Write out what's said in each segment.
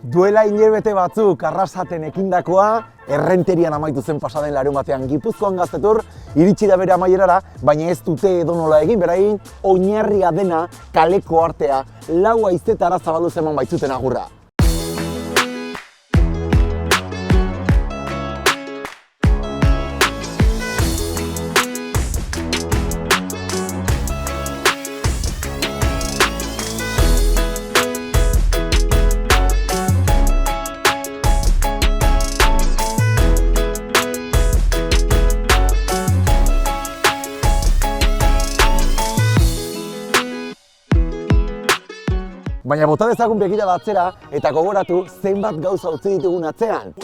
Duela hilabete batzuk Arrasaten ekindakoa, Errenterian amaitu zen pasaden larunbatean Gipuzkoan Gaztetur, iritsi da bere amaierara, baina ez dute edonola egin, berain oinarria dena kaleko artea, lau haizetara zabaldu zeman baitzuten agurra. Baina bota dezagun begirada atzera eta gogoratu zenbat gauza utzi ditugun atzean.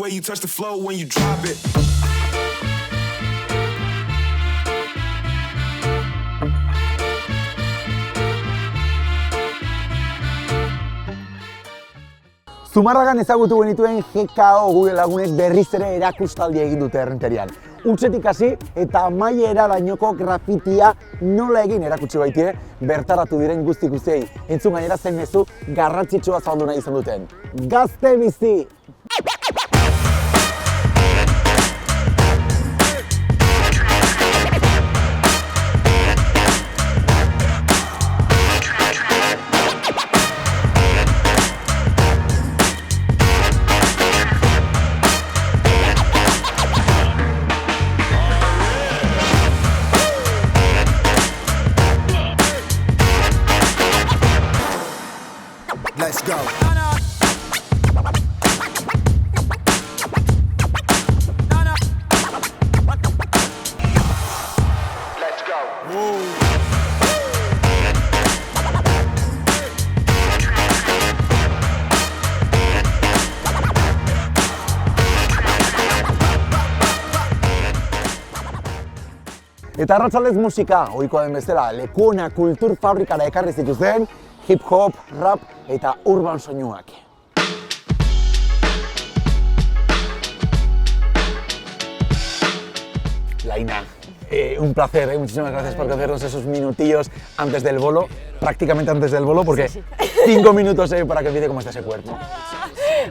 You touch the floor when you drop it. Zumarragan ezagutu genituen GKO gure lagunek berriz ere erakustaldia egin dute Errenterian. Utzetik hasi eta amaierainoko grafitia nola egin erakutsi baitie bertaratu diren guztiei. Entzun gainera zen mezu garrantzitsua zabaldu nahi izan duten. Gazte bizi! Let's go. Let's go. Eta arratsaldez musika, ohikoa den bezala, Lekuona Kultur Fabrikara ekarri zituzten hip-hop, rap eta urban soinuak. Laina, un placer, muchísimas gracias por concedernos esos minutillos antes del bolo, prácticamente antes del bolo, porque 5 minutos para que empiece cómo está ese cuerpo.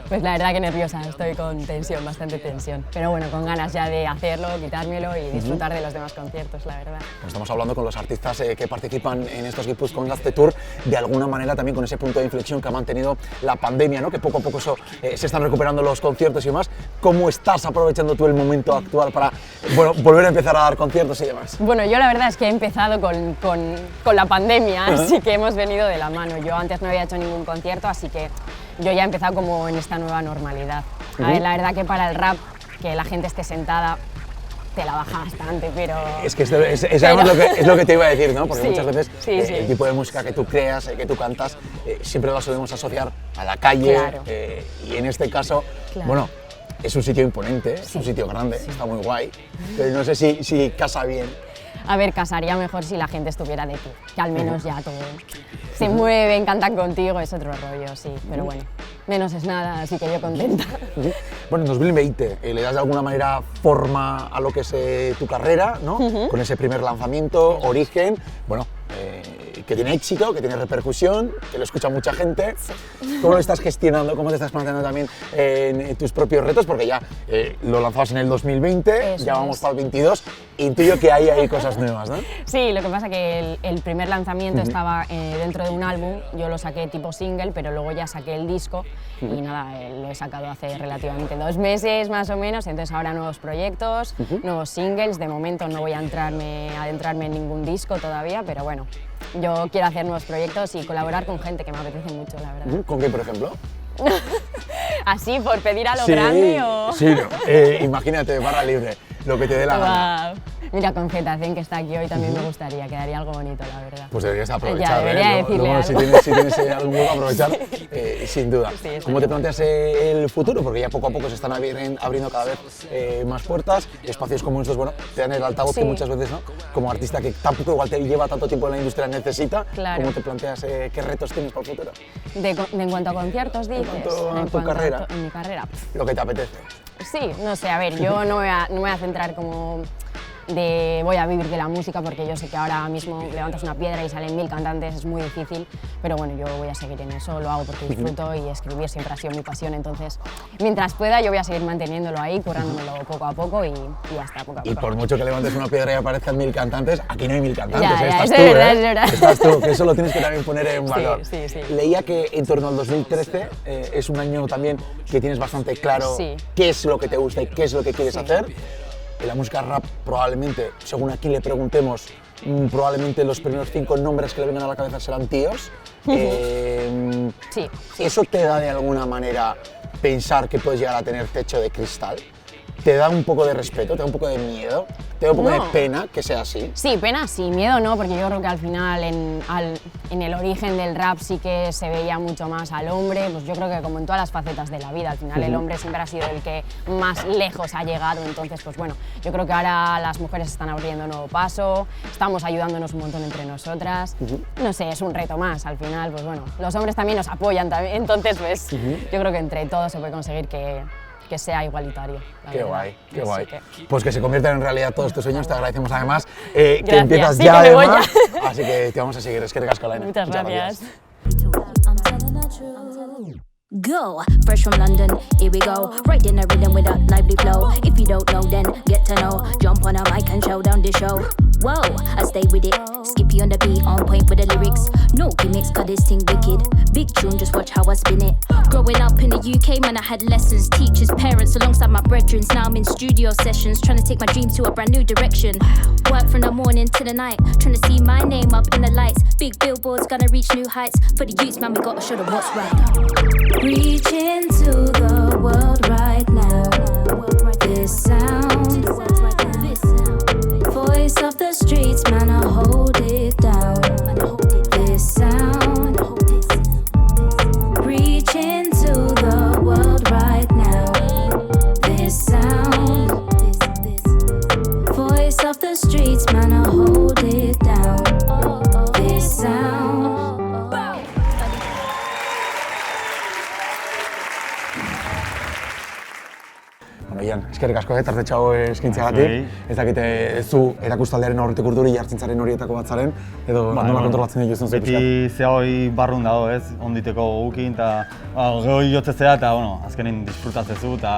Pues la verdad que nerviosa, estoy con tensión, bastante tensión. Pero bueno, con ganas ya de hacerlo, quitármelo y disfrutar de los demás conciertos, la verdad. Pues estamos hablando con los artistas que participan en estos Gipuzkoan Gaztetur, de alguna manera también con ese punto de inflexión que ha mantenido la pandemia, ¿no? Que poco a poco se están recuperando los conciertos y demás. ¿Cómo estás aprovechando tú el momento actual para volver a empezar a dar conciertos y demás? Bueno, yo la verdad es que he empezado con la pandemia, así que hemos venido de la mano. Yo antes no había hecho ningún concierto, así que yo ya he empezado como en esta nueva normalidad. A ver, la verdad que para el rap, que la gente esté sentada, te la baja bastante, pero... Es que además es lo que te iba a decir, ¿no? Porque sí, muchas veces el tipo de música que tú creas, que tú cantas, siempre la solemos asociar a la calle. Claro. Y en este caso, claro. Bueno, es un sitio imponente, es un sitio grande, está muy guay, pero no sé si casa bien. A ver, casaría mejor si la gente estuviera de pie, que al menos ya todo se mueven, cantan contigo, es otro rollo, sí, pero bueno, menos es nada, así que yo contenta. Bueno, en 2020 le das de alguna manera forma a lo que es tu carrera, ¿no? Con ese primer lanzamiento, Origen, bueno, que tiene éxito, que tiene repercusión, que lo escucha mucha gente. ¿Cómo lo estás gestionando? ¿Cómo te estás planteando también en tus propios retos? Porque ya lo lanzabas en el 2020, ya vamos para el 22, intuyo que hay cosas nuevas, ¿no? Sí, lo que pasa que el primer lanzamiento estaba dentro de un álbum, yo lo saqué tipo single, pero luego ya saqué el disco y nada, lo he sacado hace relativamente 2 meses más o menos, entonces ahora nuevos proyectos, nuevos singles, de momento no voy a adentrarme en ningún disco todavía, pero bueno, yo quiero hacer nuevos proyectos y colaborar con gente que me apetece mucho, la verdad. ¿Con qué, por ejemplo? ¿Así, por pedir a lo grande o...? Sí, no. Imagínate, barra libre, lo que te dé la gana. Mira, con Zetacen, que está aquí hoy, también me gustaría, quedaría algo bonito, la verdad. Pues deberías aprovechar, Ya, debería decirle luego, algo. si tienes algún hueco, aprovechar, sin duda. Sí, está ¿Cómo te bien. planteas el futuro? Porque ya poco a poco se están abriendo cada vez más puertas, espacios como estos, bueno, te dan el altavoz que Sí. muchas veces, ¿no? Como artista que tampoco igual te lleva tanto tiempo en la industria necesita, Claro. ¿cómo te planteas qué retos tienes para el futuro? En cuanto a conciertos, dices. cuanto a En tu cuanto carrera. En mi carrera. Lo que te apetece. Sí, no sé, a ver, yo no me voy a centrar como de voy a vivir de la música, porque yo sé que ahora mismo levantas una piedra y salen 1000 cantantes, es muy difícil, pero bueno, yo voy a seguir en eso, lo hago porque disfruto y escribir siempre ha sido mi pasión, entonces mientras pueda yo voy a seguir manteniéndolo ahí, currándomelo poco a poco y ya está, poco a poco. Y por mucho que levantes una piedra y aparezcan 1000 cantantes, aquí no hay 1000 cantantes, Ya, estás es tú, verdad, es verdad. Estás tú, que eso lo tienes que también poner en valor. Sí, sí. Leía que en torno al 2013 es un año también que tienes bastante claro Sí. qué es lo que te gusta y qué es lo que quieres Sí. hacer. En la música rap probablemente, según aquí le preguntemos, probablemente los primeros 5 nombres que le vengan a la cabeza serán tíos. Sí. ¿Eso te da de alguna manera pensar que puedes llegar a tener techo de cristal? ¿Te da un poco de respeto, te da un poco de miedo, te da un poco No. de pena que sea así? Sí, pena sí, miedo no, porque yo creo que al final en el origen del rap sí que se veía mucho más al hombre, pues yo creo que como en todas las facetas de la vida, al final el hombre siempre ha sido el que más lejos ha llegado, entonces pues bueno, yo creo que ahora las mujeres están abriendo un nuevo paso, estamos ayudándonos un montón entre nosotras, no sé, es un reto más, al final pues bueno, los hombres también nos apoyan también, entonces pues yo creo que entre todos se puede conseguir que sea igualitario. la Qué verdad. guay, qué Así guay. que- Pues que se conviertan en realidad todos tus sueños, te agradecemos además que Gracias, empiezas sí, ya que me voy además, así que te vamos a seguir, es que recasco, Laina. Muchas gracias. I'm telling the truth. Go, fresh from London, here we go. Right in the rhythm with a lively flow. If you don't know, then get to know. Jump on a mic and show down the show. Whoa, I stay with it. Skippy on the beat, on point with the lyrics. No gimmicks, got this thing wicked. Big tune, just watch how I spin it. Growing up in the UK, man, I had lessons, teachers, parents, alongside my brethren. Now I'm in studio sessions, trying to take my dreams to a brand new direction. Work from the morning to the night, trying to see my name up in the lights. Big billboards, gonna reach new heights. For the youths, man, we gotta show them what's right. Reach into the world right now. This sound, voice of the streets, man, I hold it down. This sound, reach into the world right now. This sound, voice of the streets, man, I hold it down. This sound. Bueno, Ian, eskerrik asko, tartetxago eskaintzeagatik. Ez dakite zu erakustaldearen aurretik urduri jartzintzaren horietako bat zaren, edo nola kontrolatzen dituzten zu Beti pixkat? zea hoi barrun dago, ez, onditeko gukin, eta gehi jotzezea, eta bueno, azkenin disfrutatzezu, eta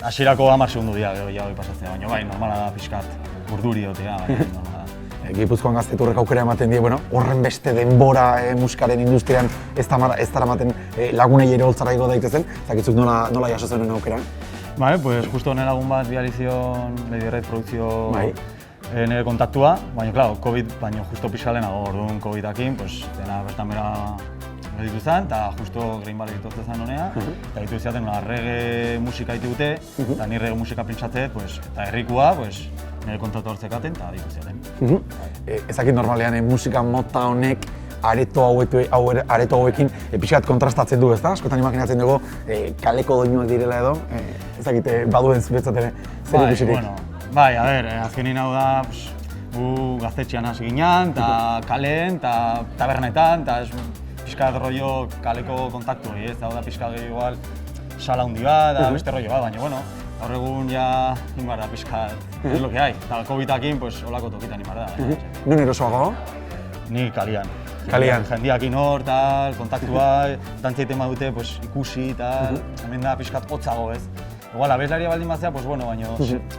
hasierako 10 segundu dira gehi hoi pasatzea, baina bai, normala da pixkat urduri egotea, baina normala da. Gipuzkoan Gazteturrek aukera ematen die, bueno, horren beste denbora musikaren industrian ez daramaten lagunei ere holtzara igo daitezen, zakitzuk nola jaso zenuen aukeran? Bai, pues justo nire lagun bat bihar izion Lady Red produkzio Bai. nire kontaktua, baina, claro, COVID, baina justo pixka lehenago, orduan COVID-akin, pues, dena bertan bera gelditu zen, eta justo Green Valley dituzte zen honea, eta ditu ziaten reggae musika ditugute, eta nire reggae musika pentsatze, pues, eta herrikua, pues, nire kontatu hartzekaten, eta ditu ziaten. Ezakit normalean musika mota honek areto hauekin pixkat kontrastatzen du, ezta? Askotan imaginatzen dugu kaleko doinuak direla edo, ezakite baduen zuretzat ere zer ikusirik. Bueno, bai, a ber, azkenin hau da, pues, gu gaztetxean hasi ginen, eta kaleen, eta tabernetan, eta pixkat rollo kaleko kontaktu hori, ez? Hau da pixkat gehi igual sala hundi bat, eta beste rollo bat, baina, bueno, gaur egun ja inbar da pixkat, es lo que hay. Eta COVID-akin, pues, holako tokitan inbar da. Non erosoago? Ni kalian. Kalian. Jendiakin hor, tal, kontaktua, dantzaiten badute, pues, ikusi, tal, hemen da pixkat hotzago, ez? Igual, abeslaria baldin bazea, pues bueno, baina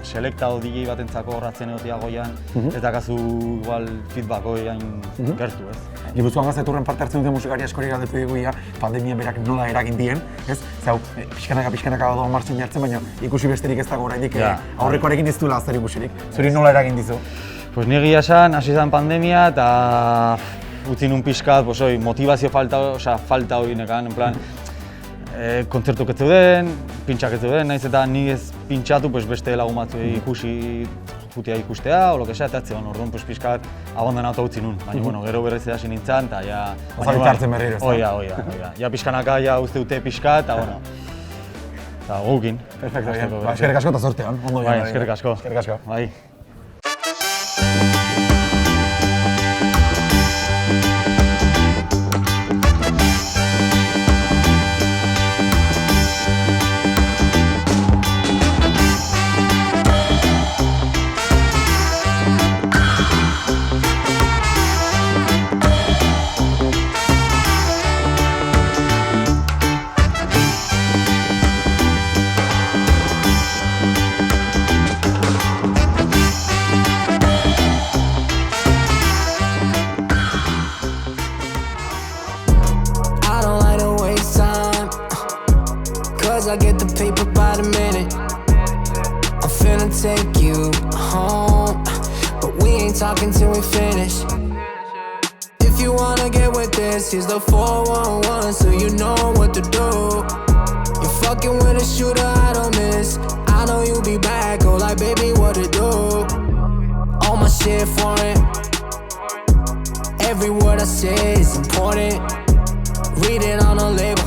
selekta o DJ batentzako horratzen egotia goian, ez dakazu igual feedback goian gertu, ez? Gipuzkoan Gazteturren parte hartzen duten musikari askori galdetu digu ia pandemia berak nola eragin dien, ez? Zau, pixkanaka doa martxan jartzen, baina ikusi besterik ez dago oraindik aurrekoarekin ez duela zer ikusirik. Zuri nola eragin dizu? Pues ni egia esan, hasi zen pandemia eta utzi nun pixkat, pues hori, motivazio falta hori nekan, en plan, kontzertuk ez zeuden, pintxak ez zeuden, nahiz eta ni ez pintxatu, pues beste lagun batzuei ikusi jutia ikustea, o lo que sea, eta etzean, orduan, pues, pixka bat abandonatu utzi nun. Baina, bueno, gero berriz hasi nintzen, eta ja... Ozarik hartzen berriro, ez da? Oia. Ja pixkanaka ja uste dute pixka, eta, bueno... Eta gukin. Perfecto, bien. Eskerrik asko eta zorte, ondo bai, eskerrik asko. Eskerrik asko. Bai. I get the paper by the minute. I'm finna take you home, but we ain't talking till we finish. If you wanna get with this, here's the 411, so you know what to do. You're fucking with a shooter, I don't miss. I know you'll be back, oh like baby, what to do? All my shit foreign, every word I say is important. Read it on a label.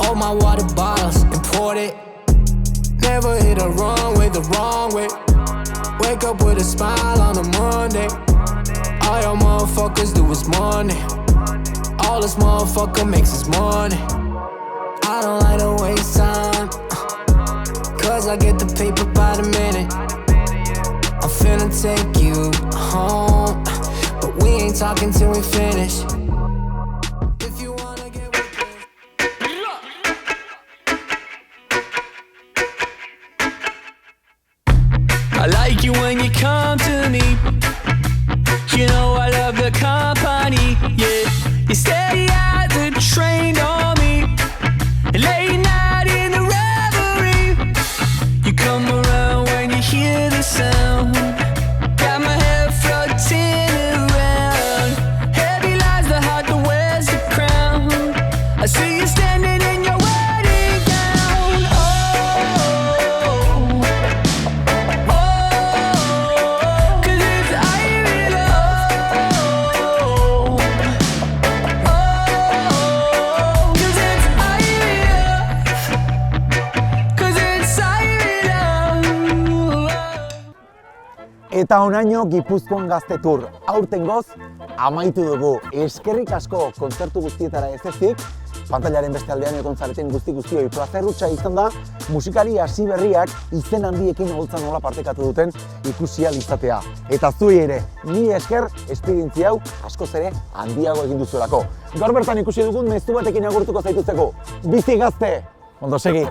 All my water bottles imported. Never hit a wrong way the wrong way. Wake up with a smile on a Monday. All your motherfuckers do is money. All this motherfucker makes is money. I don't like to waste time, cause I get the paper by the minute. I'm finna take you home, but we ain't talking till we finish. I like you when you come to me. You know I love the company, yeah. You steady as a train on me. Late night in the reverie. You come around when you hear the sound. Got my head floating around. Heavy lies the heart that wears the crown. I see you standing in your wedding gown. Eta honaino Gipuzkoan Gazte Tour. Aurtengoz amaitu dugu. Eskerrik asko kontzertu guztietara ez ezik, pantailaren beste aldean egon zareten guztioi plazerrutxa izan da, musikari hasi berriak izen handiekin holtza nola partekatu duten ikusi ahal izatea. Eta zuei ere, ni esker esperientzia hau askoz ere handiago egin duzuelako. Gaur bertan ikusi dugun mezu batekin agurtuko zaituzteko. Bizi gazte! Ondo segi!